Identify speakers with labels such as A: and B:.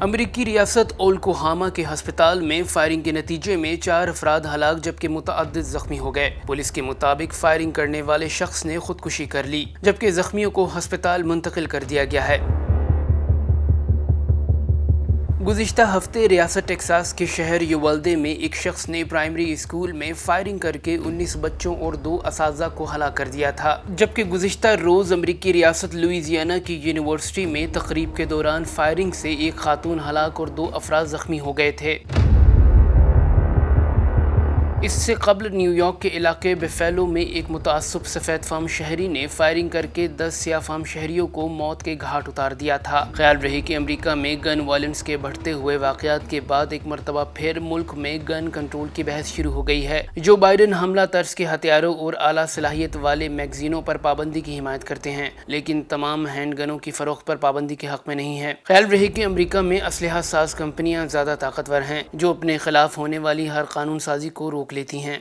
A: امریکی ریاست اوکلاہوما کے ہسپتال میں فائرنگ کے نتیجے میں 4 افراد ہلاک جبکہ متعدد زخمی ہو گئے۔ پولیس کے مطابق فائرنگ کرنے والے شخص نے خودکشی کر لی جبکہ زخمیوں کو ہسپتال منتقل کر دیا گیا ہے۔ گزشتہ ہفتے ریاست ٹیکساس کے شہر یوولدے میں ایک شخص نے پرائمری اسکول میں فائرنگ کر کے 19 بچوں اور 2 اساتذہ کو ہلاک کر دیا تھا، جبکہ گزشتہ روز امریکی ریاست لوئیزیانا کی یونیورسٹی میں تقریب کے دوران فائرنگ سے ایک خاتون ہلاک اور 2 افراد زخمی ہو گئے تھے۔ اس سے قبل نیو یارک کے علاقے بفیلو میں ایک متعصب سفید فام شہری نے فائرنگ کر کے 10 سیاہ فام شہریوں کو موت کے گھاٹ اتار دیا تھا۔ خیال رہے کہ امریکہ میں گن وائلنس کے بڑھتے ہوئے واقعات کے بعد ایک مرتبہ پھر ملک میں گن کنٹرول کی بحث شروع ہو گئی ہے۔ جو بائیڈن حملہ طرز کے ہتھیاروں اور اعلیٰ صلاحیت والے میگزینوں پر پابندی کی حمایت کرتے ہیں، لیکن تمام ہینڈ گنوں کی فروخت پر پابندی کے حق میں نہیں ہے۔ خیال رہے کہ امریکہ میں اسلحہ ساز کمپنیاں زیادہ طاقتور ہیں جو اپنے خلاف ہونے والی ہر قانون سازی کو روک لیتی ہیں۔